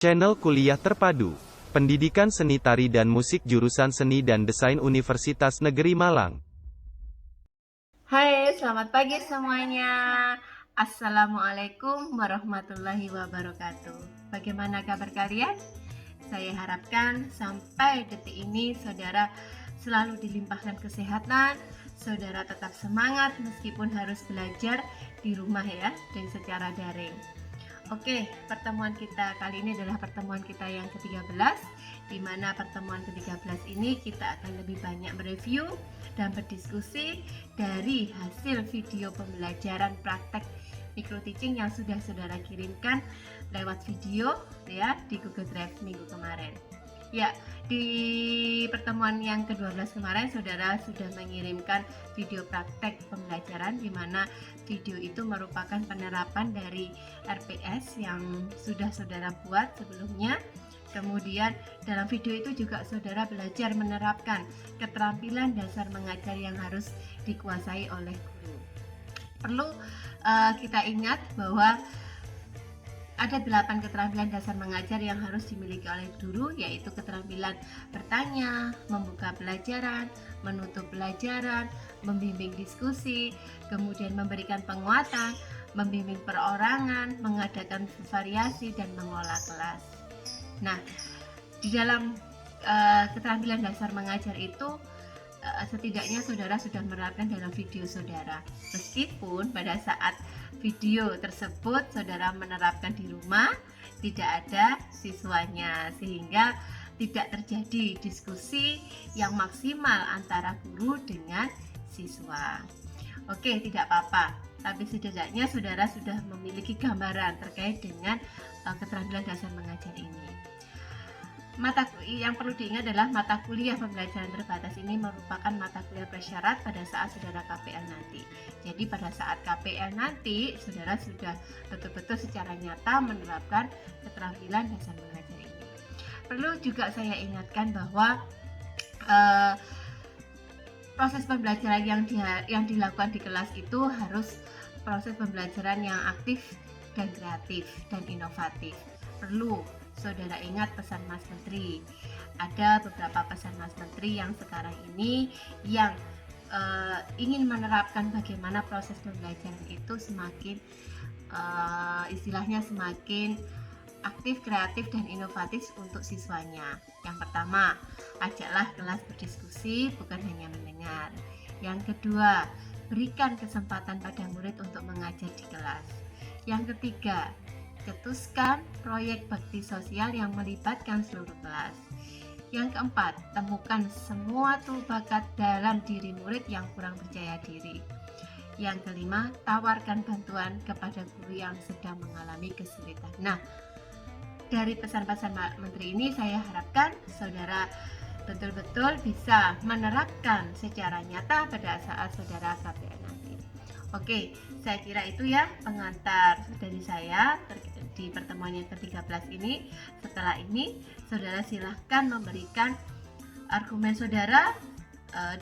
Channel Kuliah Terpadu, Pendidikan Seni Tari dan Musik Jurusan Seni dan Desain Universitas Negeri Malang. Hai, selamat pagi semuanya. Assalamualaikum warahmatullahi wabarakatuh. Bagaimana kabar kalian? Saya harapkan sampai detik ini saudara selalu dilimpahkan kesehatan, saudara tetap semangat meskipun harus belajar di rumah ya, dan secara daring. Oke, pertemuan kita kali ini adalah pertemuan kita yang ke-13, di mana pertemuan ke-13 ini kita akan lebih banyak mereview dan berdiskusi dari hasil video pembelajaran praktek micro teaching yang sudah saudara kirimkan lewat video ya di Google Drive minggu kemarin. Ya, di pertemuan yang ke-12 kemarin saudara sudah mengirimkan video praktek pembelajaran di mana video itu merupakan penerapan dari RPS yang sudah saudara buat sebelumnya. Kemudian dalam video itu juga saudara belajar menerapkan keterampilan dasar mengajar yang harus dikuasai oleh guru. Perlu kita ingat bahwa ada 8 keterampilan dasar mengajar yang harus dimiliki oleh guru, yaitu keterampilan bertanya, membuka pelajaran, menutup pelajaran, membimbing diskusi, kemudian memberikan penguatan, membimbing perorangan, mengadakan variasi, dan mengolah kelas. Nah, di dalam keterampilan dasar mengajar itu setidaknya saudara sudah menerapkan dalam video saudara. Meskipun pada saat video tersebut saudara menerapkan di rumah, tidak ada siswanya, sehingga tidak terjadi diskusi yang maksimal antara guru dengan siswa. Oke, tidak apa-apa, tapi setidaknya saudara sudah memiliki gambaran terkait dengan keterampilan dasar mengajar ini. Yang perlu diingat adalah mata kuliah pembelajaran terbatas ini merupakan mata kuliah bersyarat pada saat saudara KPL nanti. Jadi pada saat KPL nanti saudara sudah betul-betul secara nyata menerapkan keterampilan dasar mengajar ini. Perlu juga saya ingatkan bahwa proses pembelajaran yang dilakukan di kelas itu harus proses pembelajaran yang aktif dan kreatif dan inovatif. Perlu saudara ingat pesan Mas Menteri. Ada beberapa pesan Mas Menteri yang sekarang ini yang ingin menerapkan bagaimana proses pembelajaran itu semakin istilahnya semakin aktif, kreatif, dan inovatif untuk siswanya. Yang pertama, ajaklah kelas berdiskusi, bukan hanya mendengar. Yang kedua, berikan kesempatan pada murid untuk mengajar di kelas. Yang ketiga, cetuskan proyek bakti sosial yang melibatkan seluruh kelas. Yang keempat, temukan semua tuh bakat dalam diri murid yang kurang percaya diri. Yang kelima, tawarkan bantuan kepada guru yang sedang mengalami kesulitan. Nah, dari pesan-pesan Pak Menteri ini saya harapkan saudara betul-betul bisa menerapkan secara nyata pada saat saudara KPL nanti. Oke, saya kira itu ya pengantar dari saya di pertemuan yang ke-13 ini. Setelah ini, saudara silahkan memberikan argumen saudara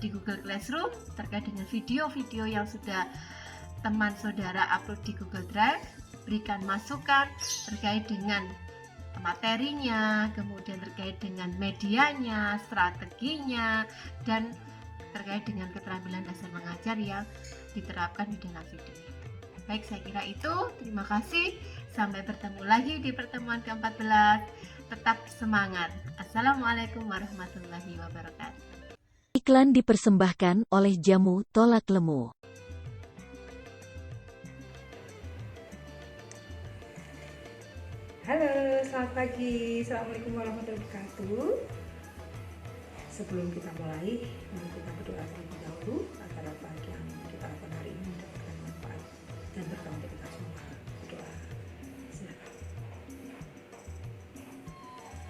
di Google Classroom terkait dengan video-video yang sudah teman saudara upload di Google Drive. Berikan masukan terkait dengan materinya, kemudian terkait dengan medianya, strateginya, dan terkait dengan keterampilan dasar mengajar yang diterapkan di dalam video itu. Baik, saya kira itu. Terima kasih. Sampai bertemu lagi di pertemuan ke-14. Tetap semangat. Assalamualaikum warahmatullahi wabarakatuh. Iklan dipersembahkan oleh Jamu Tolak Lemu. Halo, selamat pagi. Assalamualaikum warahmatullahi wabarakatuh. Sebelum kita mulai, mari kita berdoa terlebih dahulu agar apa yang kita lakukan hari ini mendapatkan manfaat dan berkah untuk kita semua. Berdoa. Silakan.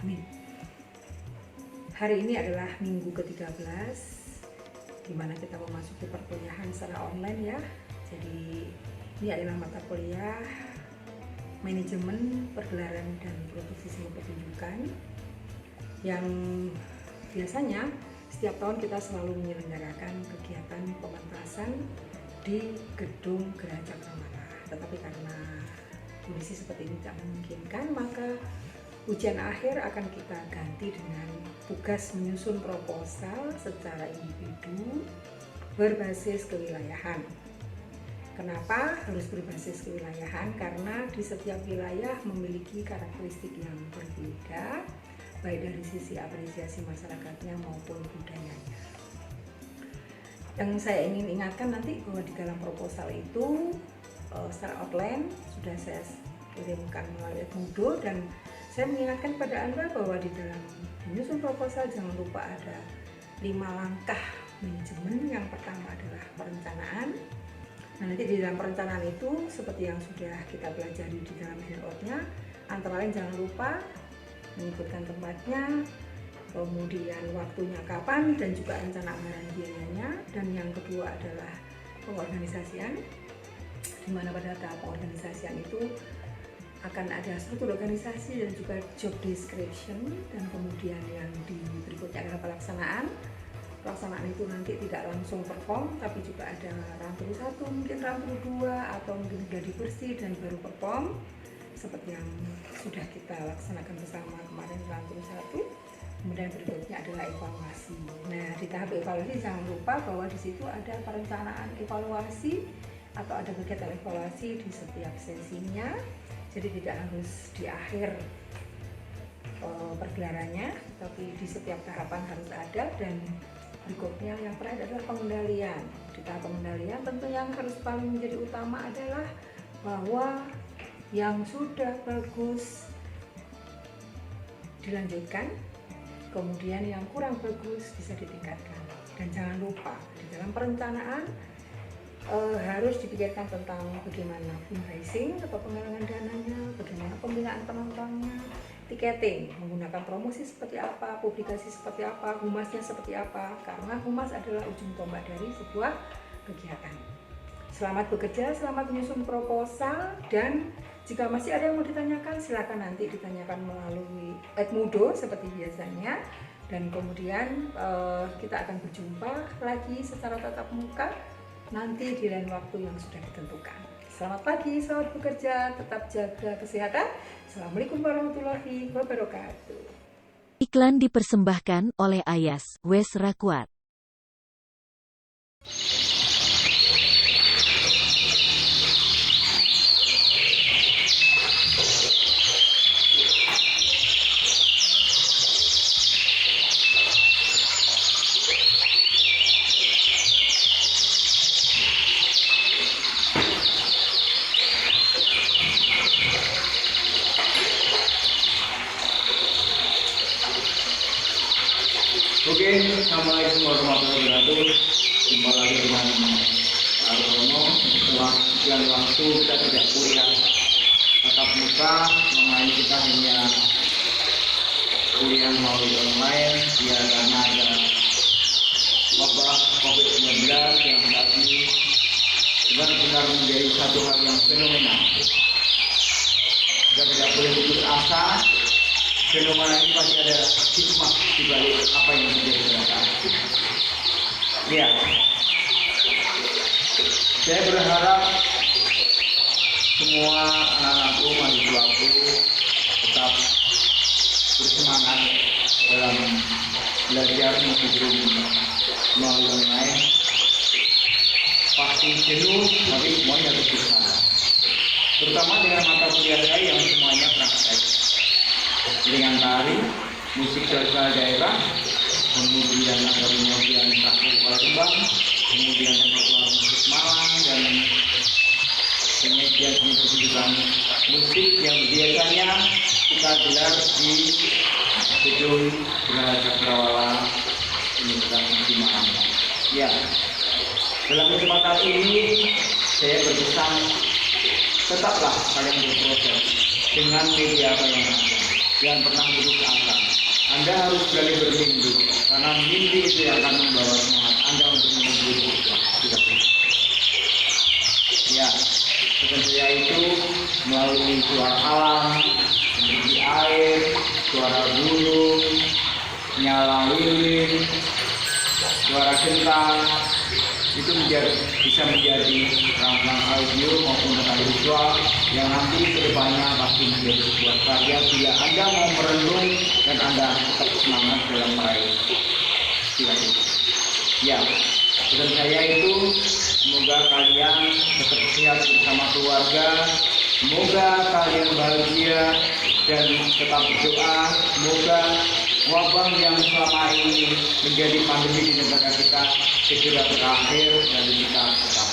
Amin. Hari ini adalah minggu ke-13 di mana kita memasuki perkuliahan secara online ya. Jadi ini adalah mata kuliah manajemen pergelaran dan produksi seni pertunjukan yang biasanya setiap tahun kita selalu menyelenggarakan kegiatan pementasan di gedung Geraha Cakrawala. Tetapi karena kondisi seperti ini tidak memungkinkan, maka ujian akhir akan kita ganti dengan tugas menyusun proposal secara individu berbasis kewilayahan. Kenapa harus berbasis kewilayahan? Karena di setiap wilayah memiliki karakteristik yang berbeda, baik dari sisi apresiasi masyarakatnya maupun budayanya. Yang saya ingin ingatkan nanti bahwa di dalam proposal itu secara outline sudah saya kirimkan melalui Edmodo, dan saya mengingatkan pada Anda bahwa di dalam menyusun proposal jangan lupa ada 5 langkah manajemen. Yang pertama adalah perencanaan. Nah, nanti di dalam perencanaan itu seperti yang sudah kita pelajari di dalam handout-nya, antara lain jangan lupa menyebutkan tempatnya, kemudian waktunya kapan, dan juga rencana anggaran biayanya. Dan yang kedua adalah pengorganisasian, di mana pada tahap pengorganisasian itu akan ada struktur organisasi dan juga job description, dan kemudian yang di berikutnya adalah pelaksanaan. Pelaksanaan itu nanti tidak langsung perform, tapi juga ada run through 1, mungkin run through 2, atau mungkin gladi bersih dan baru perform, seperti yang sudah kita laksanakan bersama kemarin run through 1. Kemudian berikutnya adalah evaluasi. Nah, di tahap evaluasi jangan lupa bahwa di situ ada perencanaan evaluasi atau ada kegiatan evaluasi di setiap sesinya. Jadi tidak harus di akhir pergelarannya, tapi di setiap tahapan harus ada. Dan berikutnya yang terakhir adalah pengendalian. Di tahap pengendalian tentu yang harus paling menjadi utama adalah bahwa yang sudah bagus dilanjutkan, kemudian yang kurang bagus bisa ditingkatkan. Dan jangan lupa di dalam perencanaan harus dipikirkan tentang bagaimana fundraising atau penggalangan dananya, bagaimana pembinaan penontonnya, tiketing, menggunakan promosi seperti apa, publikasi seperti apa, humasnya seperti apa, karena humas adalah ujung tombak dari sebuah kegiatan. Selamat bekerja, selamat menyusun proposal, dan jika masih ada yang mau ditanyakan, silakan nanti ditanyakan melalui Edmodo seperti biasanya. Dan kemudian kita akan berjumpa lagi secara tatap muka nanti di lain waktu yang sudah ditentukan. Selamat pagi, selamat bekerja, tetap jaga kesehatan. Assalamualaikum warahmatullahi wabarakatuh. Iklan dipersembahkan oleh Ayas Wes Rakwat. Oke, assalamualaikum warahmatullahi wabarakatuh. Jumpa lagi dengan Pak Rono. Setelah sekian waktu kita tidak kuliah tatap muka, selama ini kita hanya kuliah melalui online, ya karena ada wabah COVID-19 yang saat ini benar-benar menjadi satu hal yang fenomenal. Kita tidak boleh putus asa. Fenomena ini pasti ada hikmah di balik apa yang terjadi sekarang. Ya, saya berharap semua anak-anakku, mahasiswaku tetap bersemangat dalam belajar meskipun melalui online. Pasti jenuh, tapi semuanya harus berusaha. Terutama dengan mata kuliah saya yang semuanya praktek. Dengan tari, musik tradisional daerah, kemudian ada penyajian takut kepala kembang, kemudian repertoar musik Malang, dan penyajian pertunjukan musik yang biasanya kita gelar di gedung Geraha Cakrawala Universitas di Malang. Ya, dalam kesempatan ini saya berpesan tetaplah kalian berproses dengan media apa yang ada. Jangan pernah putus asa. Anda harus berani bermimpi, karena mimpi itu yang akan membawa semangat Anda untuk menuju tidak bisa. Ya, pekerja itu melalui suara alam, seperti air, suara burung, nyala lilin, suara gentang, itu menjadi bisa menjadi rangkaian audio maupun rangkaian visual yang nanti kedepannya pasti menjadi sebuah karya bila Anda mau merenung dan Anda tetap semangat dalam meraih cita-cita. Ya, pesan saya itu semoga kalian tetap sehat bersama keluarga, semoga kalian bahagia dan tetap berdoa, semoga wabah yang selama ini menjadi pandemi di negara kita segera berakhir dan kita tetap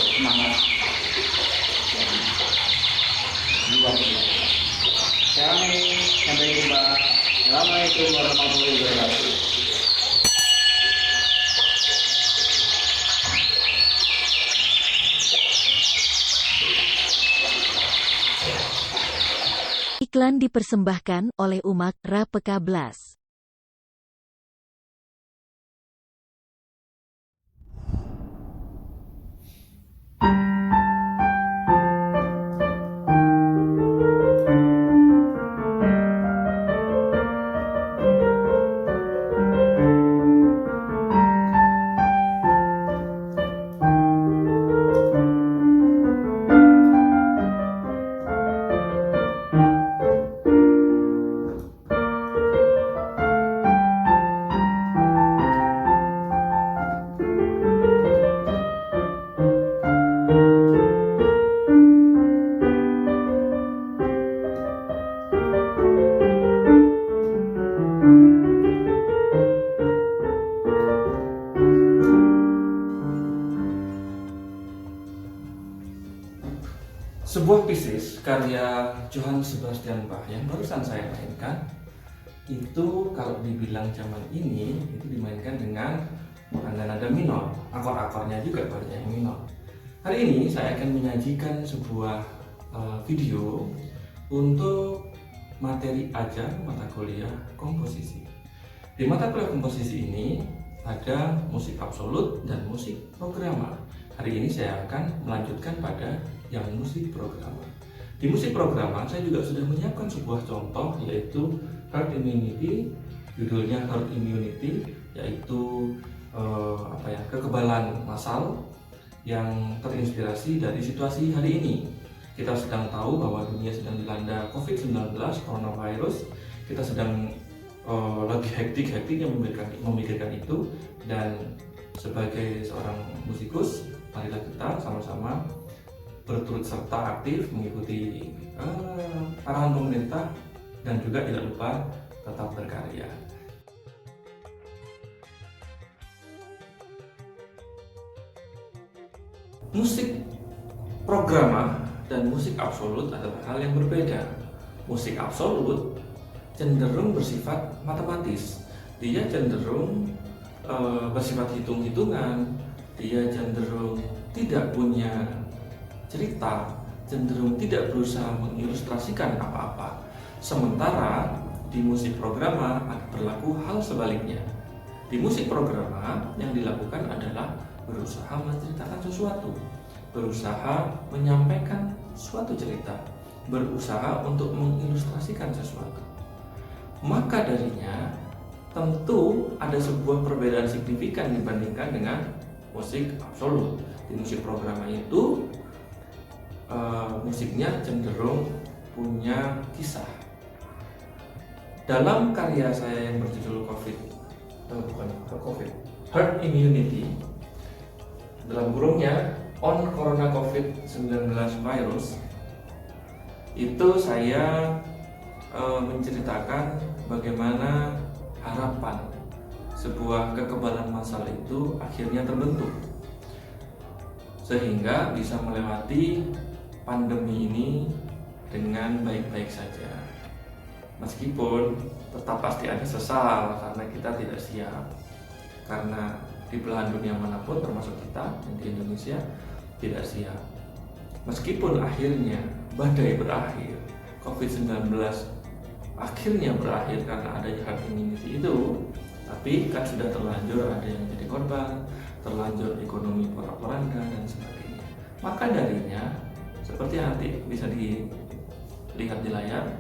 semangat dan luar biasa. Sampai jumpa. Assalamualaikum warahmatullahi wabarakatuh. Iklan dipersembahkan oleh Umak Rapeka Blas. Sebuah Pisces karya Johann Sebastian Bach yang barusan saya mainkan itu kalau dibilang zaman ini itu dimainkan dengan nada minor, akor-akornya juga banyak yang minor. Hari ini saya akan menyajikan sebuah video untuk materi ajar mata kuliah komposisi. Di mata kuliah komposisi ini ada musik absolut dan musik programa. Hari ini saya akan melanjutkan pada yang musik programa. Di musik programa saya juga sudah menyiapkan sebuah contoh yaitu herd immunity, judulnya herd immunity, yaitu kekebalan massal yang terinspirasi dari situasi hari ini. Kita sedang tahu bahwa dunia sedang dilanda COVID-19, coronavirus. Kita sedang lagi hektik-hektiknya memikirkan itu, dan sebagai seorang musikus, marilah kita sama-sama berturut serta aktif mengikuti arahan pemerintah dan juga tidak lupa tetap berkarya. Musik programa dan musik absolut adalah hal yang berbeda. Musik absolut cenderung bersifat matematis, dia cenderung bersifat hitung-hitungan, dia cenderung tidak punya cerita, cenderung tidak berusaha mengilustrasikan apa-apa. Sementara di musik programa berlaku hal sebaliknya. Di musik programa yang dilakukan adalah berusaha menceritakan sesuatu, berusaha menyampaikan suatu cerita, berusaha untuk mengilustrasikan sesuatu. Maka darinya tentu ada sebuah perbedaan signifikan dibandingkan dengan musik absolut. Di musik programa itu musiknya cenderung punya kisah. Dalam karya saya yang berjudul Herd Immunity, dalam kurungnya On Corona COVID-19 Virus, itu saya menceritakan bagaimana harapan sebuah kekebalan massal itu akhirnya terbentuk sehingga bisa melewati pandemi ini dengan baik-baik saja. Meskipun tetap pasti ada sesal karena kita tidak siap, karena di belahan dunia manapun termasuk kita yang di Indonesia tidak siap. Meskipun akhirnya badai berakhir, COVID-19 akhirnya berakhir karena adanya herd immunity itu, tapi kan sudah terlanjur ada yang jadi korban, terlanjur ekonomi porak-poranda dan sebagainya. Maka darinya, seperti nanti bisa dilihat di layar,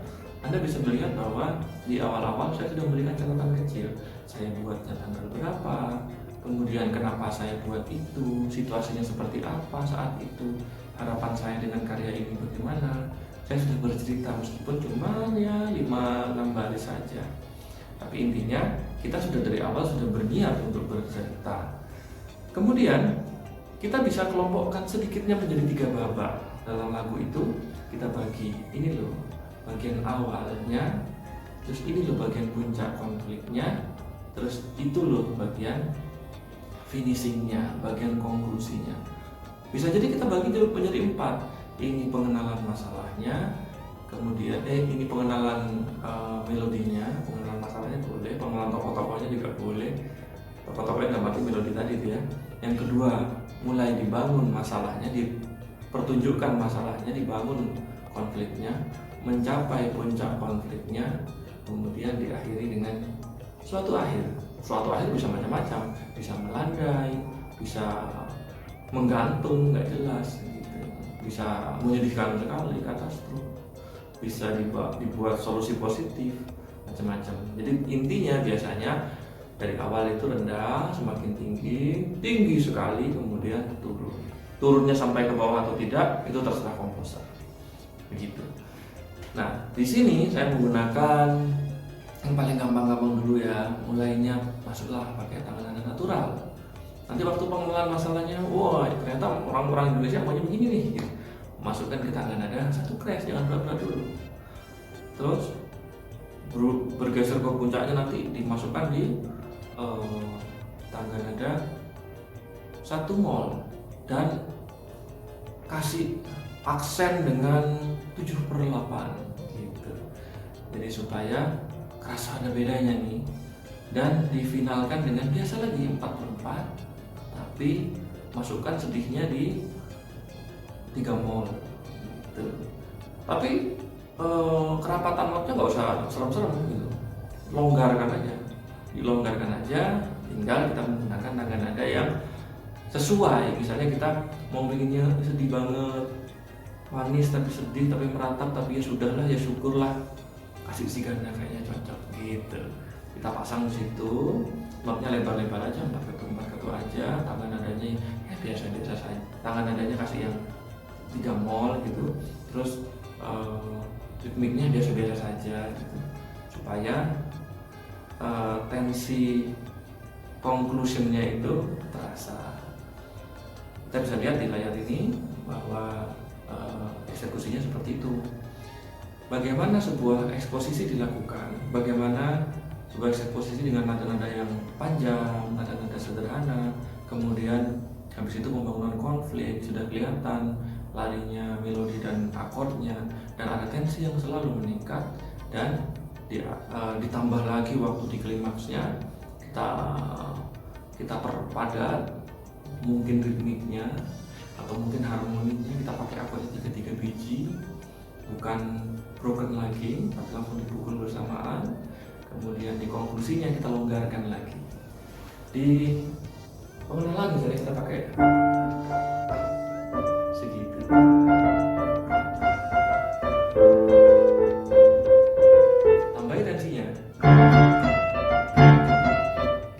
Anda bisa melihat bahwa di awal-awal saya sudah memberikan catatan kecil. Saya buatnya tanggal berapa, kemudian kenapa saya buat itu, situasinya seperti apa saat itu, harapan saya dengan karya ini bagaimana. Saya sudah bercerita meskipun cuma ya 5-6 baris saja. Tapi intinya kita sudah dari awal sudah berniat untuk bercerita. Kemudian kita bisa kelompokkan sedikitnya menjadi 3 babak. Dalam lagu itu kita bagi, ini loh bagian awalnya, terus ini loh bagian puncak konfliknya, terus itu loh bagian finishingnya, bagian konklusinya. Bisa jadi kita bagi menjadi 4. Ini pengenalan masalahnya, kemudian ini pengenalan melodinya, pengenalan masalahnya boleh, pengenalan tokoh-tokohnya juga boleh. Tokoh-tokohnya dalam arti melodi tadi itu ya. Yang kedua, mulai dibangun masalahnya, dipertunjukkan masalahnya, dibangun konfliknya, mencapai puncak konfliknya, kemudian diakhiri dengan suatu akhir. Suatu akhir bisa macam-macam, bisa melandai, bisa menggantung nggak jelas gitu, bisa menyedihkan sekali, katastrof, bisa dibuat solusi positif, macam-macam. Jadi intinya biasanya dari awal itu rendah, semakin tinggi sekali, kemudian turunnya sampai ke bawah atau tidak itu terserah komposer, begitu. Nah, di sini saya menggunakan yang paling gampang-gampang dulu ya, mulainya masuklah pakai tangan nada natural. Nanti waktu pengenalan masalahnya, wah ternyata orang-orang Indonesia maunya begini nih, gitu. Masukkan ke tangan nada 1 crash, jangan berat-berat dulu. Terus bergeser ke puncaknya, nanti dimasukkan di tangga nada 1 mol dan kasih aksen dengan 7/8 gitu. Jadi supaya kerasa ada bedanya nih, dan difinalkan dengan biasa lagi 4/4, tapi masukkan sedihnya di 3 mol gitu. Tapi kerapatan notnya nggak usah serem-serem gitu, longgarkan aja, dilonggarkan aja, tinggal kita menggunakan tangga nada yang sesuai. Misalnya kita mau bikinnya sedih banget, manis tapi sedih, tapi meratap, tapi ya sudahlah, ya syukurlah, kasih si ganda kayaknya cocok gitu. Kita pasang di situ, notnya lebar-lebar aja, 4/4 aja, tangan nadanya ya biasa-biasa saja. Tangan nadanya kasih yang 3 mol gitu, terus ritmiknya biasa-biasa saja gitu. Supaya tensi conclusionnya itu terasa. Kita bisa lihat di layar ini bahwa eksekusinya seperti itu. Bagaimana sebuah eksposisi dilakukan, bagaimana sebuah eksposisi dengan nada-nada yang panjang, nada-nada sederhana, kemudian habis itu pembangunan konflik sudah kelihatan, larinya melodi dan akordnya, dan ada tensi yang selalu meningkat, dan ditambah lagi waktu di klimaksnya kita perpadat, mungkin ritmiknya atau mungkin harmoninya kita pakai akornya 3 biji, bukan broken lagi tapi langsung dipukul bersamaan. Kemudian di konklusinya kita longgarkan lagi. Di pengenalan misalnya kita pakai segitu, tambahin tensinya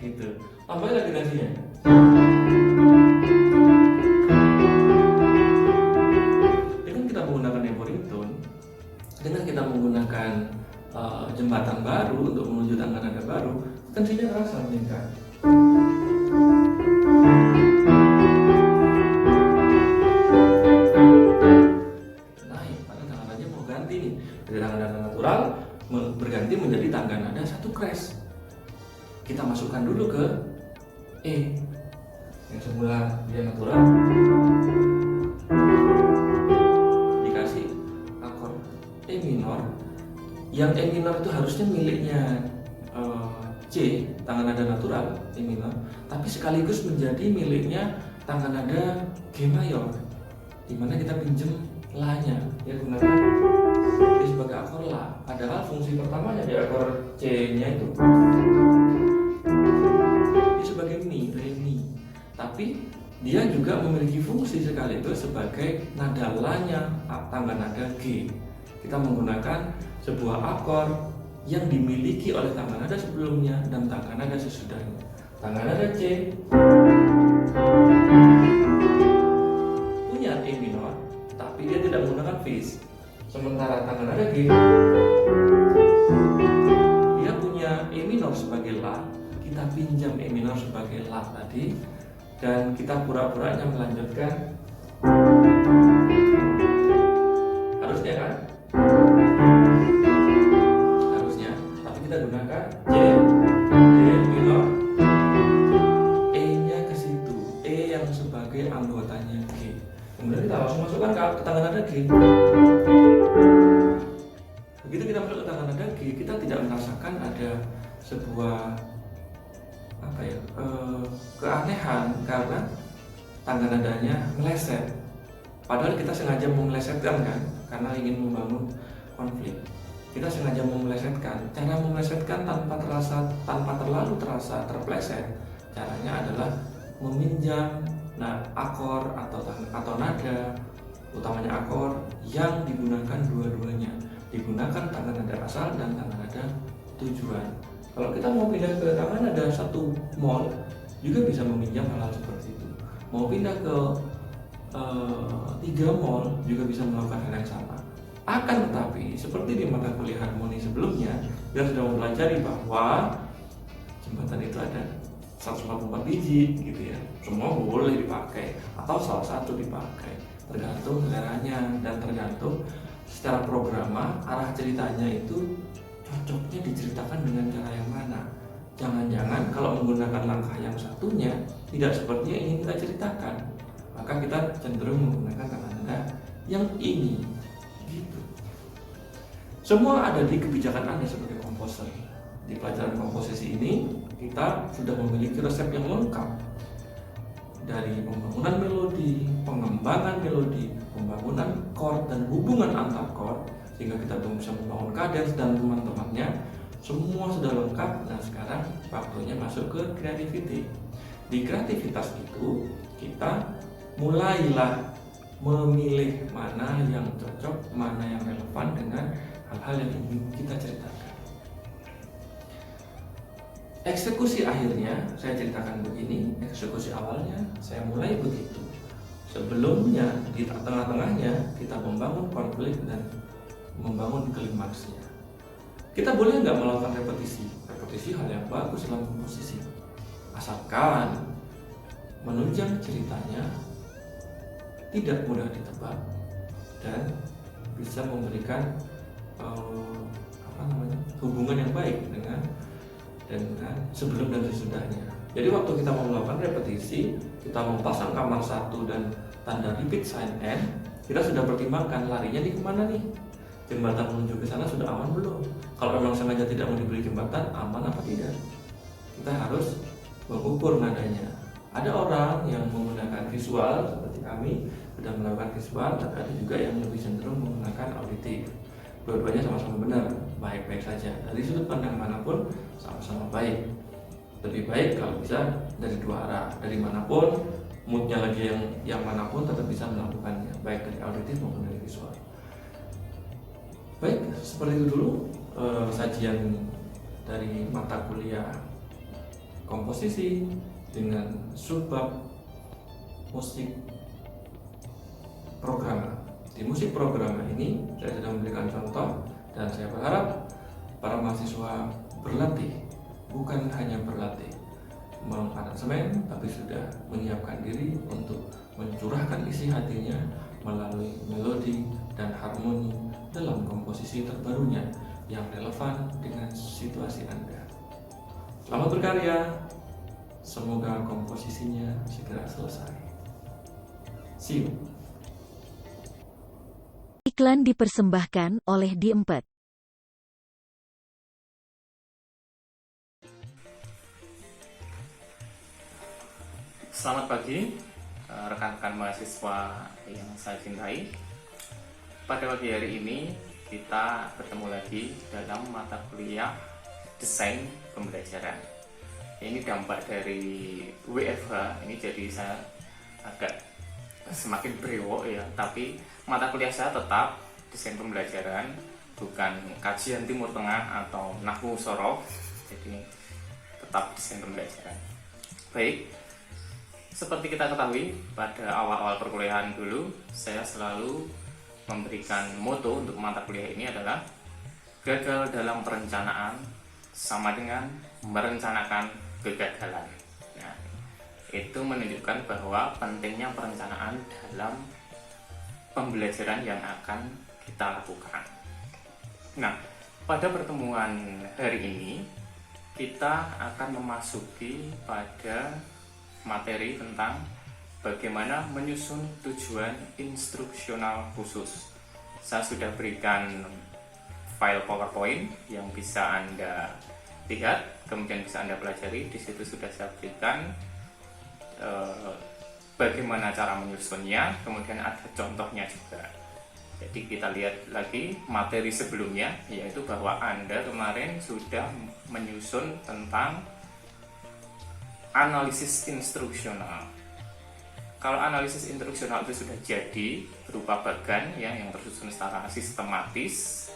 gitu, tambahin lagi tensinya. Dengan kita menggunakan jembatan baru untuk menuju tangga nada baru, tensinya terasa meningkat. Naik, pada tangga nada mau ganti nih, dari tangga nada natural berganti menjadi tangga nada 1 crash. Kita masukkan dulu ke E yang semula dia natural, dikasih akor E minor, yang E minor itu harusnya miliknya C, tangga nada natural E minor, tapi sekaligus menjadi miliknya tangga nada G mayor, dimana kita pinjem La-nya, ya gunakan ini sebagai akor La, padahal fungsi pertamanya di akor C-nya itu ini sebagai Mi, Re, Mi, tapi dia juga memiliki fungsi sekaligus sebagai nada La-nya tangga nada G. Kita menggunakan sebuah akor yang dimiliki oleh tangga nada sebelumnya dan tangga nada sesudahnya, tangan nada C punya E minor, tapi dia tidak menggunakan fis. Sementara tangan nada G dia punya E minor sebagai La, kita pinjam E minor sebagai La tadi, dan kita pura-puranya melanjutkan. Harusnya kan? Harusnya, tapi kita gunakan C minor, E-nya ke situ, E yang sebagai anggotanya G. Kemudian kita langsung masukkan ke tangan nada G. Begitu kita masuk ke tangan nada G, kita tidak merasakan ada sebuah keanehan karena tangan nadanya meleset. Padahal kita sengaja memelesetkan kan, karena ingin membangun konflik. Kita sengaja memelesetkan. Cara memelesetkan tanpa terlalu terasa terpleset. Caranya adalah meminjam akor atau nada, utamanya akor yang digunakan dua-duanya. Digunakan tangan nada asal dan tangan nada tujuan. Kalau kita mau pindah ke tangan nada 1 mol, juga bisa meminjam hal seperti itu. Mau pindah ke 3 mol, juga bisa melakukan hal yang sama. Akan tetapi, seperti di mata kuliah harmoni sebelumnya, kita sudah mempelajari bahwa jembatan itu ada 184 biji gitu ya. Semua boleh dipakai atau salah satu dipakai, tergantung negaranya dan tergantung secara programa arah ceritanya itu cocoknya diceritakan dengan cara yang mana. Jangan-jangan kalau menggunakan langkah yang satunya tidak seperti yang ingin kita ceritakan, maka kita cenderung menggunakan tangan nada yang ini gitu. Semua ada di kebijakan Anda sebagai komposer. Di pelajaran komposisi ini kita sudah memiliki resep yang lengkap, dari pembangunan melodi, pengembangan melodi, pembangunan chord dan hubungan antar chord, sehingga kita bisa membangun kadens dan teman-temannya. Semua sudah lengkap. Nah, sekarang waktunya masuk ke creativity. Di kreativitas itu kita mulailah memilih mana yang cocok, mana yang relevan dengan hal-hal yang ingin kita ceritakan. Eksekusi akhirnya saya ceritakan begini, eksekusi awalnya saya mulai begitu. Sebelumnya di tengah-tengahnya kita membangun konflik dan membangun klimaksnya. Kita boleh nggak melakukan repetisi? Repetisi hal yang bagus dalam komposisi, asalkan menunjang ceritanya tidak mudah ditebak dan bisa memberikan hubungan yang baik dengan sebelum dan sesudahnya. Jadi waktu kita mau melakukan repetisi, kita mau pasang kamar 1 dan tanda repeat sign N, kita sudah pertimbangkan larinya di kemana nih? Jembatan menuju ke sana sudah aman belum? Kalau memang sengaja tidak mau diberi jembatan, aman apa tidak? Kita harus mengukur nadanya. Ada orang yang menggunakan visual seperti kami sudah melakukan visual, tapi ada juga yang lebih cenderung menggunakan auditif. Dua-duanya sama-sama benar, baik-baik saja. Dari sudut pandang manapun sama-sama baik. Lebih baik kalau bisa dari dua arah, dari manapun, moodnya lagi yang manapun tetap bisa melakukannya, baik dari auditif maupun dari visual. Baik, seperti itu dulu sajian dari mata kuliah komposisi dengan subbab musik programa. Di musik programa ini saya sudah memberikan contoh dan saya berharap para mahasiswa berlatih, bukan hanya berlatih mengaransemen, tapi sudah menyiapkan diri untuk mencurahkan isi hatinya melalui melodi dan harmoni dalam komposisi terbarunya yang relevan dengan situasi Anda. Selamat berkarya, semoga komposisinya segera selesai. See you. Iklan dipersembahkan oleh Di4. Selamat pagi, rekan-rekan mahasiswa yang saya cintai. Pada pagi hari ini kita bertemu lagi dalam mata kuliah desain pembelajaran. Ini dampak dari WFH, ini jadi saya agak semakin brewok ya, tapi mata kuliah saya tetap desain pembelajaran, bukan kajian Timur Tengah atau Nahwu Sorof, jadi tetap desain pembelajaran. Baik, seperti kita ketahui, pada awal-awal perkuliahan dulu, saya selalu memberikan moto untuk mata kuliah ini adalah gagal dalam perencanaan sama dengan merencanakan kegagalan. Nah, itu menunjukkan bahwa pentingnya perencanaan dalam pembelajaran yang akan kita lakukan. Nah, pada pertemuan hari ini, kita akan memasuki pada materi tentang bagaimana menyusun tujuan instruksional khusus. Saya sudah berikan file PowerPoint yang bisa Anda lihat, kemudian bisa Anda pelajari. Di situ sudah saya berikan bagaimana cara menyusunnya, kemudian ada contohnya juga. Jadi kita lihat lagi materi sebelumnya, yaitu bahwa Anda kemarin sudah menyusun tentang analisis instruksional. Kalau analisis instruksional itu sudah jadi berupa bagan yang tersusun secara sistematis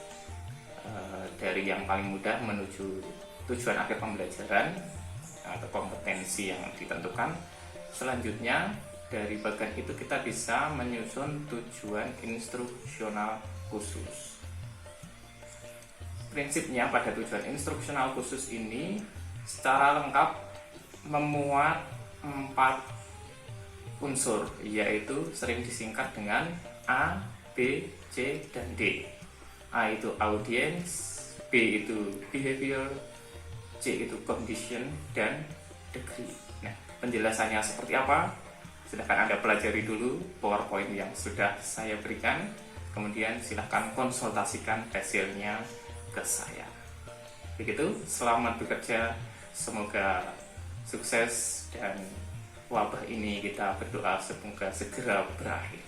dari yang paling mudah menuju tujuan akhir pembelajaran atau kompetensi yang ditentukan. Selanjutnya dari bagan itu kita bisa menyusun tujuan instruksional khusus. Prinsipnya pada tujuan instruksional khusus ini secara lengkap memuat 4 unsur, yaitu sering disingkat dengan A, B, C, dan D. A itu audience, B itu behavior, C itu condition, dan degree. Nah, penjelasannya seperti apa? Silahkan Anda pelajari dulu PowerPoint yang sudah saya berikan, kemudian silahkan konsultasikan hasilnya ke saya. Begitu, selamat bekerja, semoga sukses, dan wabah ini kita berdoa semoga segera berakhir.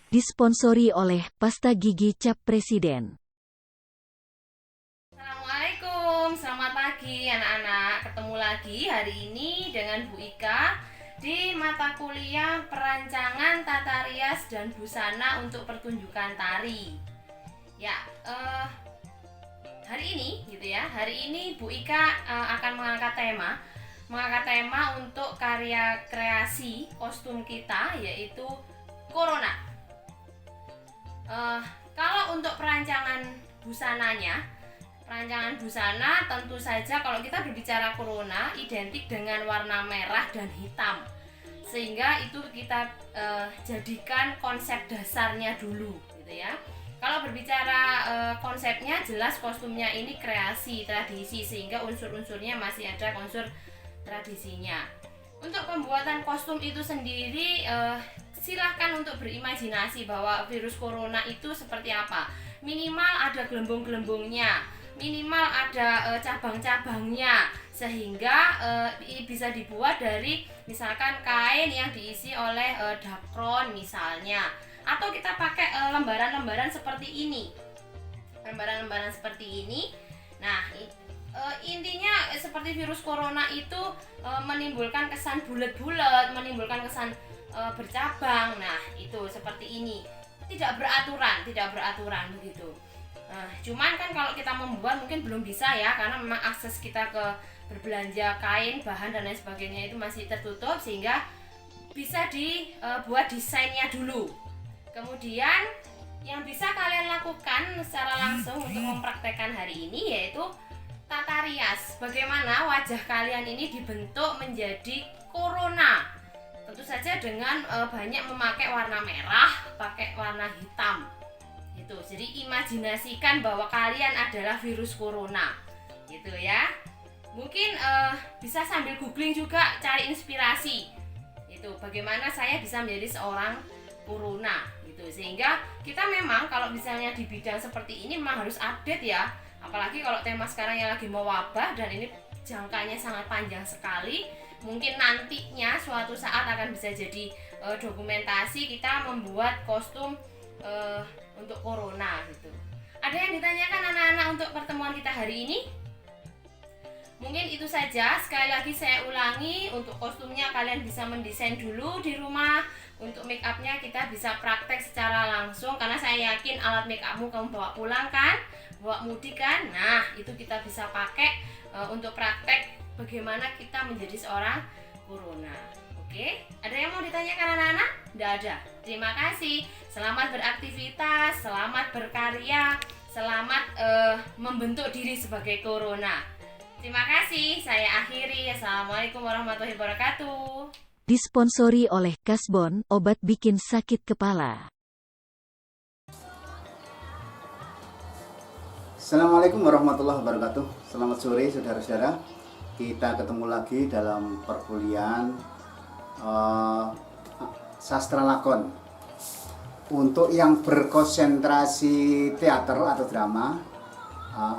Disponsori oleh Pasta Gigi Cap Presiden. Assalamualaikum, selamat pagi anak-anak. Ketemu lagi hari ini dengan Bu Ika di mata kuliah Perancangan Tata Rias dan Busana untuk Pertunjukan Tari. Ya, hari ini Bu Ika akan mengangkat tema untuk karya kreasi kostum kita, yaitu Corona. Kalau untuk perancangan busana tentu saja kalau kita berbicara Corona identik dengan warna merah dan hitam, sehingga itu kita jadikan konsep dasarnya dulu, gitu ya. Kalau berbicara konsepnya, jelas kostumnya ini kreasi tradisi, sehingga unsur-unsurnya masih ada unsur tradisinya. Untuk pembuatan kostum itu sendiri, silahkan untuk berimajinasi bahwa virus corona itu seperti apa. Minimal ada gelembung-gelembungnya, minimal ada cabang-cabangnya, sehingga bisa dibuat dari misalkan kain yang diisi oleh dakron misalnya. Atau kita pakai lembaran-lembaran seperti ini. Nah, intinya seperti virus corona itu menimbulkan kesan bulat-bulat, menimbulkan kesan bercabang. Nah, itu seperti ini. Tidak beraturan begitu. Cuman kan kalau kita membuat mungkin belum bisa ya, karena memang akses kita ke berbelanja kain, bahan dan lain sebagainya itu masih tertutup, sehingga bisa dibuat desainnya dulu. Kemudian yang bisa kalian lakukan secara langsung untuk mempraktekkan hari ini yaitu tata rias. Bagaimana wajah kalian ini dibentuk menjadi corona. Tentu saja dengan banyak memakai warna merah, pakai warna hitam. Gitu. Jadi imajinasikan bahwa kalian adalah virus corona. Gitu ya. Mungkin bisa sambil googling juga, cari inspirasi. Itu bagaimana saya bisa menjadi seorang corona gitu. Sehingga kita memang kalau misalnya di bidang seperti ini memang harus update ya. Apalagi kalau tema sekarang yang lagi mau wabah dan ini jangkanya sangat panjang sekali. Mungkin nantinya suatu saat akan bisa jadi dokumentasi kita membuat kostum untuk corona gitu. Ada yang ditanyakan anak-anak untuk pertemuan kita hari ini? Mungkin itu saja. Sekali lagi saya ulangi, untuk kostumnya kalian bisa mendesain dulu di rumah. Untuk make upnya kita bisa praktek secara langsung, karena saya yakin alat make upmu kamu bawa pulang kan, bawa mudik kan. Nah, itu kita bisa pakai untuk praktek bagaimana kita menjadi seorang corona. Oke, ada yang mau ditanyakan anak-anak? Tidak ada. Terima kasih. Selamat beraktivitas, selamat berkarya, selamat membentuk diri sebagai corona. Terima kasih. Saya akhiri. Assalamualaikum warahmatullahi wabarakatuh. Disponsori oleh Kasbon, obat bikin sakit kepala. Assalamualaikum warahmatullahi wabarakatuh. Selamat sore saudara-saudara. Kita ketemu lagi dalam perkuliahan sastra lakon. Untuk yang berkonsentrasi teater atau drama,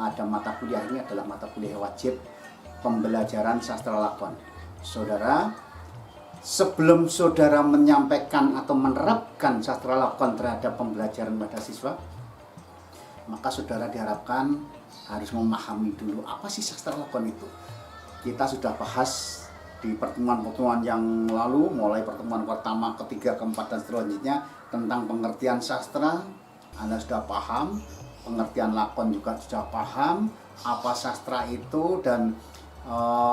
ada mata kuliah ini adalah mata kuliah wajib pembelajaran sastra lakon. Saudara, sebelum saudara menyampaikan atau menerapkan sastra lakon terhadap pembelajaran pada siswa, maka saudara diharapkan harus memahami dulu apa sih sastra lakon itu. Kita sudah bahas di pertemuan-pertemuan yang lalu, mulai pertemuan pertama, ketiga, keempat, dan selanjutnya tentang pengertian sastra. Anda sudah paham, pengertian lakon juga sudah paham, apa sastra itu, dan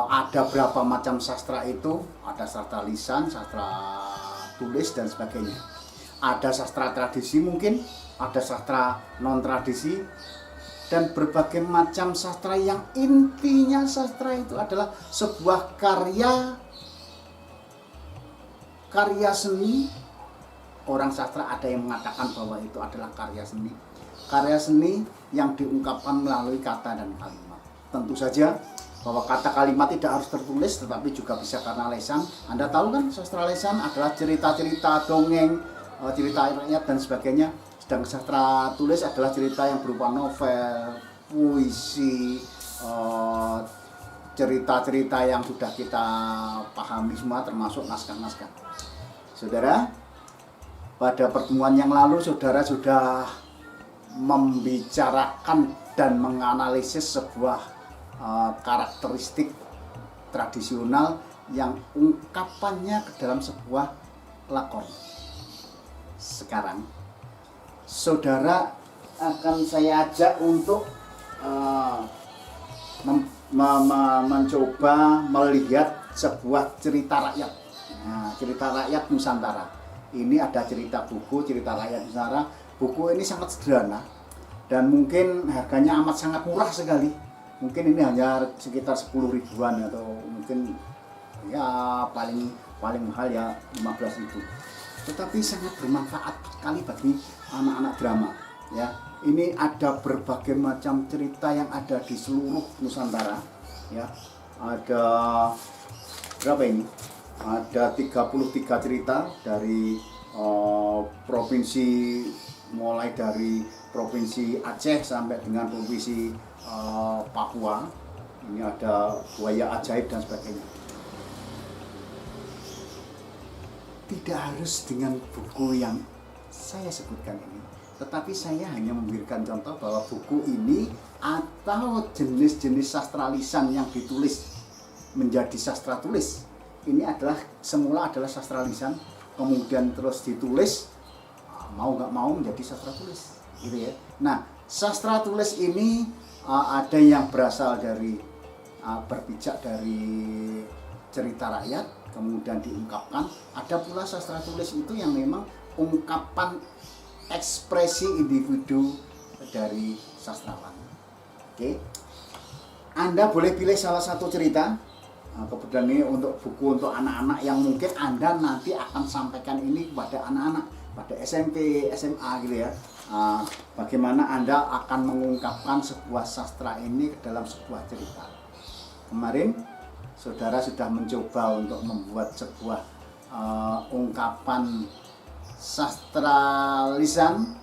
ada berapa macam sastra itu. Ada sastra lisan, sastra tulis, dan sebagainya. Ada sastra tradisi mungkin, ada sastra non-tradisi, dan berbagai macam sastra yang intinya sastra itu adalah sebuah karya seni. Orang sastra ada yang mengatakan bahwa itu adalah karya seni yang diungkapkan melalui kata dan kalimat. Tentu saja bahwa kata kalimat tidak harus tertulis, tetapi juga bisa karena lesan. Anda tahu kan, sastra lesan adalah cerita-cerita, dongeng, cerita rakyat dan sebagainya. Sedang sastra tulis adalah cerita yang berupa novel, puisi, cerita-cerita yang sudah kita pahami semua, termasuk naskah-naskah. Saudara, pada pertemuan yang lalu saudara sudah membicarakan dan menganalisis sebuah karakteristik tradisional yang ungkapannya ke dalam sebuah lakon. Sekarang saudara akan saya ajak untuk mencoba melihat sebuah cerita rakyat. Nah, cerita rakyat Nusantara. Ini ada cerita buku, cerita rakyat Nusantara. Buku ini sangat sederhana dan mungkin harganya amat sangat murah sekali. Mungkin ini hanya sekitar 10 ribuan atau mungkin ya paling mahal ya 15.000. Tetapi sangat bermanfaat sekali bagi anak-anak drama. Ya, ini ada berbagai macam cerita yang ada di seluruh Nusantara. Ya, ada berapa ini? Ada 33 cerita dari provinsi, mulai dari provinsi Aceh sampai dengan provinsi Papua. Ini ada buaya ajaib dan sebagainya. Tidak harus dengan buku yang saya sebutkan ini, tetapi saya hanya memberikan contoh bahwa buku ini atau jenis-jenis sastra lisan yang ditulis menjadi sastra tulis, ini adalah semula adalah sastra lisan, kemudian terus ditulis mau nggak mau menjadi sastra tulis, gitu ya. Nah, sastra tulis ini ada yang berasal dari berpijak dari cerita rakyat, kemudian diungkapkan. Ada pula sastra tulis itu yang memang ungkapan ekspresi individu dari sastrawan. Oke, Anda boleh pilih salah satu cerita. Kebetulan ini untuk buku untuk anak-anak yang mungkin Anda nanti akan sampaikan ini kepada anak-anak pada SMP, SMA gitu ya. Bagaimana Anda akan mengungkapkan sebuah sastra ini ke dalam sebuah cerita. Kemarin saudara sudah mencoba untuk membuat sebuah ungkapan sastra lisan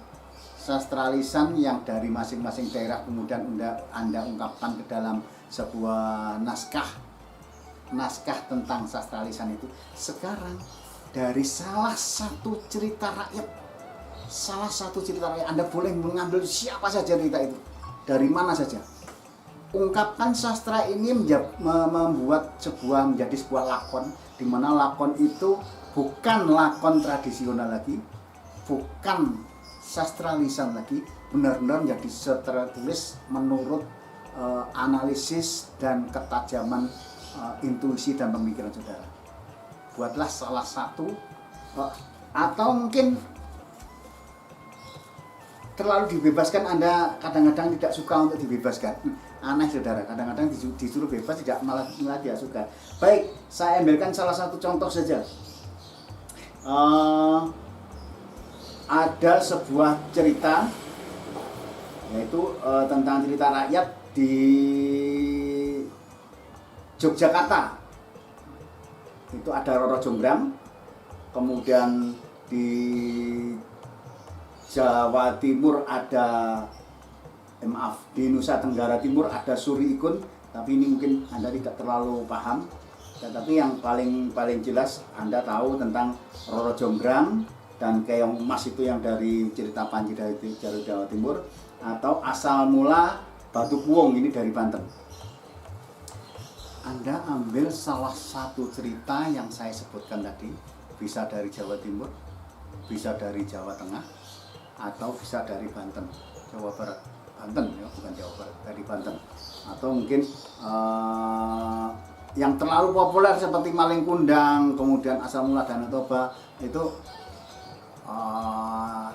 yang dari masing-masing daerah kemudian Anda ungkapkan ke dalam sebuah naskah tentang sastra lisan itu. Sekarang dari salah satu cerita rakyat Anda boleh mengambil siapa saja cerita itu, dari mana saja. Ungkapan sastra ini membuat menjadi sebuah lakon, di mana lakon itu bukan lakon tradisional lagi, bukan sastra lisan lagi, benar-benar menjadi sastra tulis menurut analisis dan ketajaman intuisi dan pemikiran saudara. Buatlah salah satu, atau mungkin terlalu dibebaskan, Anda kadang-kadang tidak suka untuk dibebaskan. Aneh saudara, kadang-kadang disuruh bebas malah tidak suka. Baik, saya ambilkan salah satu contoh saja. Ada sebuah cerita, yaitu tentang cerita rakyat di Yogyakarta. Itu ada Roro Jonggrang, kemudian di Jawa Timur ada, di Nusa Tenggara Timur ada Suri Ikun, tapi ini mungkin Anda tidak terlalu paham. Tetapi yang paling jelas Anda tahu tentang Roro Jonggrang dan Keong Emas, itu yang dari cerita Panji dari Jawa Timur, atau asal mula Batu Puwung, ini dari Banten. Anda ambil salah satu cerita yang saya sebutkan tadi, bisa dari Jawa Timur, bisa dari Jawa Tengah, atau bisa dari Banten, Jawa Barat, Banten ya, bukan Jawa Barat, dari Banten. Atau mungkin yang terlalu populer seperti Maling Kundang, kemudian Asal Mula Danau Toba, itu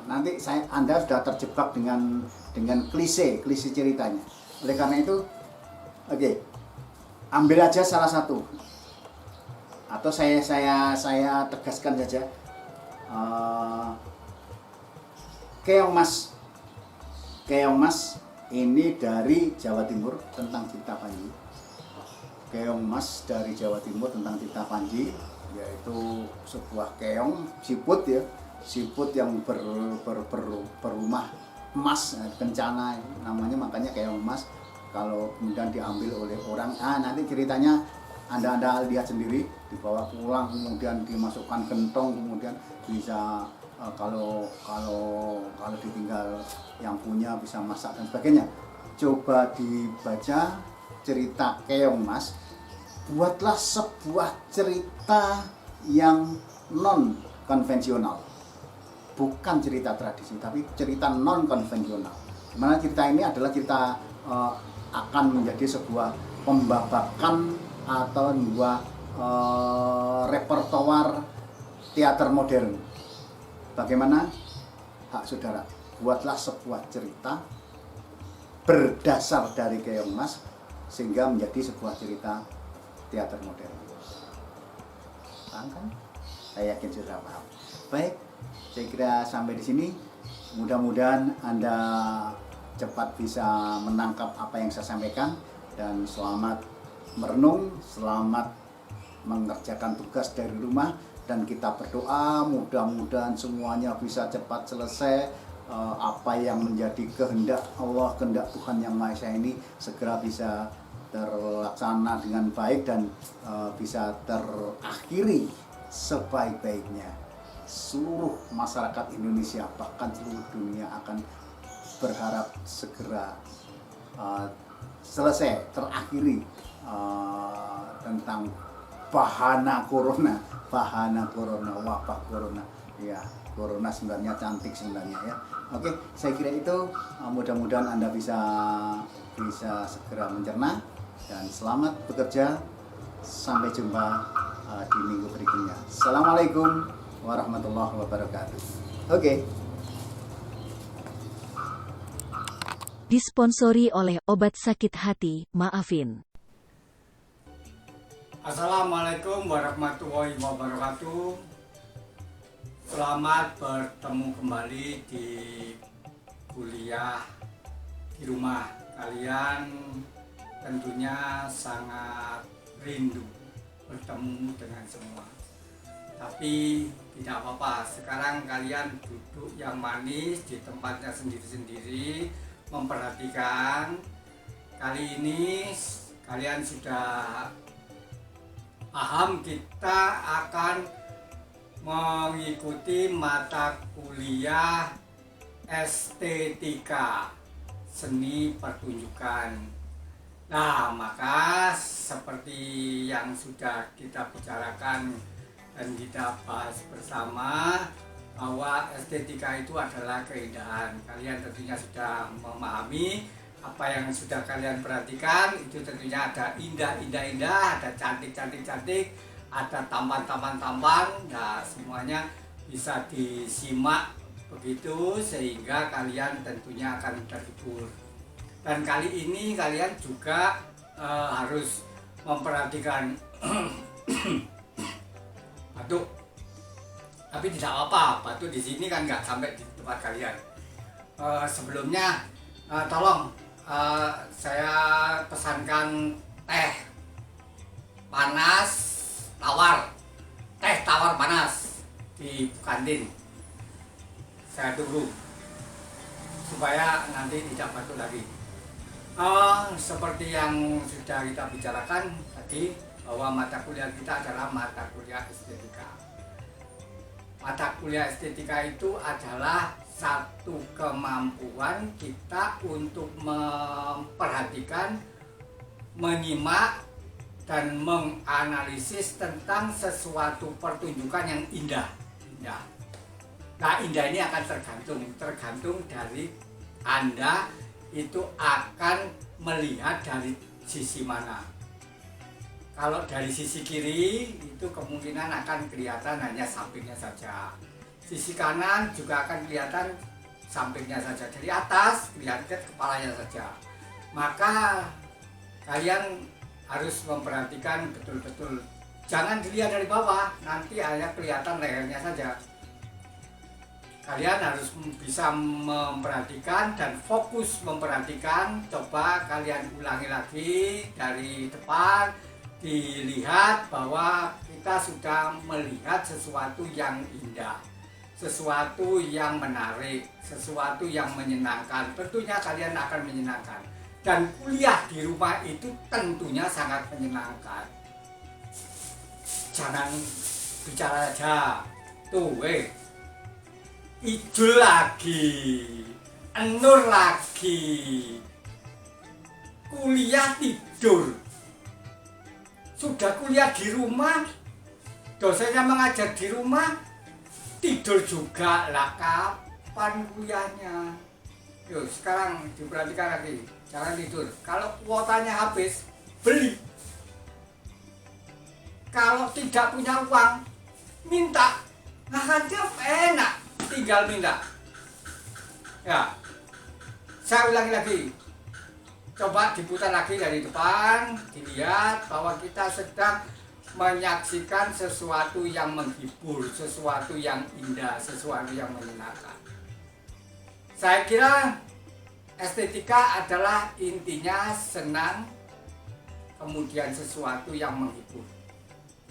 nanti Anda sudah terjebak dengan klise ceritanya. Oleh karena itu, oke, ambil aja salah satu, atau saya tegaskan saja, Keong Mas ini dari Jawa Timur tentang cerita Panji. Keong Mas dari Jawa Timur tentang cerita Panji, yaitu sebuah keong siput ya, siput yang berumah emas, kencana namanya, makanya keong emas. Kalau kemudian diambil oleh orang, nanti ceritanya Anda lihat sendiri, dibawa pulang, kemudian dimasukkan gentong, kemudian bisa kalau ditinggal yang punya bisa masak dan sebagainya. Coba dibaca cerita Keong Mas, buatlah sebuah cerita yang non konvensional, bukan cerita tradisi, tapi cerita non konvensional. Dimana cerita ini adalah cerita akan menjadi sebuah pembabakan atau sebuah repertoar teater modern. Bagaimana? Hak saudara, buatlah sebuah cerita berdasar dari Keong Mas sehingga menjadi sebuah cerita teater modern. Paham kan? Saya yakin sudah paham. Baik, saya kira sampai di sini. Mudah-mudahan Anda cepat bisa menangkap apa yang saya sampaikan, dan selamat merenung, selamat mengerjakan tugas dari rumah, dan kita berdoa mudah-mudahan semuanya bisa cepat selesai. Apa yang menjadi kehendak Allah, kehendak Tuhan Yang Maha Esa ini segera bisa terlaksana dengan baik dan bisa terakhiri sebaik-baiknya. Seluruh masyarakat Indonesia, bahkan seluruh dunia akan berharap segera selesai, terakhiri tentang wabah corona, wabah corona. Ya, corona sebenarnya cantik sebenarnya ya. Oke, saya kira itu, mudah-mudahan Anda bisa segera mencerna, dan selamat bekerja. Sampai jumpa di minggu berikutnya. Assalamualaikum warahmatullahi wabarakatuh. Oke. Disponsori oleh obat sakit hati, Maafin. Assalamualaikum warahmatullahi wabarakatuh. Selamat bertemu kembali di kuliah di rumah. Kalian tentunya sangat rindu bertemu dengan semua. Tapi tidak apa-apa, sekarang kalian duduk yang manis di tempatnya sendiri-sendiri, memperhatikan. Kali ini kalian sudah paham, kita akan mengikuti mata kuliah estetika, seni pertunjukan. Nah, maka seperti yang sudah kita bicarakan dan kita bahas bersama, bahwa estetika itu adalah keindahan. Kalian tentunya sudah memahami apa yang sudah kalian perhatikan itu tentunya ada indah, ada cantik, ada tampan. Nah, semuanya bisa disimak begitu sehingga kalian tentunya akan terhibur. Dan kali ini kalian juga harus memperhatikan batuk. Tapi tidak apa-apa, batuk di sini kan nggak sampai di tempat kalian. Sebelumnya tolong saya pesankan teh panas tawar panas di kantin. Saya tunggu supaya nanti tidak batuk lagi. Seperti yang sudah kita bicarakan tadi, bahwa mata kuliah kita adalah mata kuliah estetika. Mata kuliah estetika itu adalah satu kemampuan kita untuk memperhatikan, menyimak, dan menganalisis tentang sesuatu pertunjukan yang indah. Nah, indah ini akan tergantung dari Anda itu akan melihat dari sisi mana. Kalau dari sisi kiri itu kemungkinan akan kelihatan hanya sampingnya saja. Sisi kanan juga akan kelihatan sampingnya saja. Dari atas kelihatan kepalanya saja. Maka kalian harus memperhatikan betul-betul. Jangan dilihat dari bawah, nanti hanya kelihatan lehernya saja. Kalian harus bisa memperhatikan dan fokus memperhatikan. Coba kalian ulangi lagi dari depan, dilihat bahwa kita sudah melihat sesuatu yang indah, sesuatu yang menarik, sesuatu yang menyenangkan. Tentunya kalian akan menyenangkan. Dan kuliah di rumah itu tentunya sangat menyenangkan. Jangan bicara aja. Tuh, Ijul lagi, Nur lagi, kuliah tidur. Sudah kuliah di rumah, dosennya mengajar di rumah, tidur juga lah, kapan kuliahnya? Yuk sekarang diperhatikan lagi, jangan tidur. Kalau kuotanya habis, beli. Kalau tidak punya uang, minta. Nah kan enak, tinggal minta. Ya, saya ulangi lagi. Coba diputar lagi dari depan, dilihat bahwa kita sedang menyaksikan sesuatu yang menghibur, sesuatu yang indah, sesuatu yang menyenangkan. Saya kira estetika adalah intinya senang, kemudian sesuatu yang menghibur.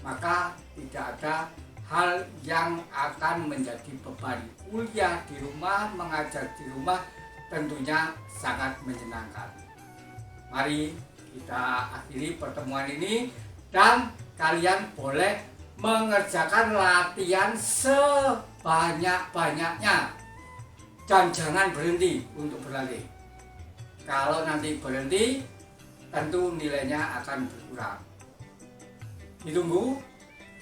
Maka tidak ada hal yang akan menjadi beban. Kuliah di rumah, mengajar di rumah tentunya sangat menyenangkan. Mari kita akhiri pertemuan ini dan kalian boleh mengerjakan latihan sebanyak-banyaknya dan jangan berhenti untuk berlatih. Kalau nanti berhenti, tentu nilainya akan berkurang. Ditunggu.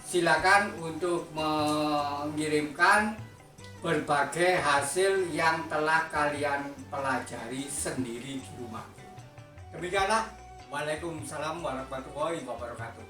Silakan untuk mengirimkan berbagai hasil yang telah kalian pelajari sendiri di rumah. Demikianlah. Waalaikumsalam warahmatullahi wabarakatuh.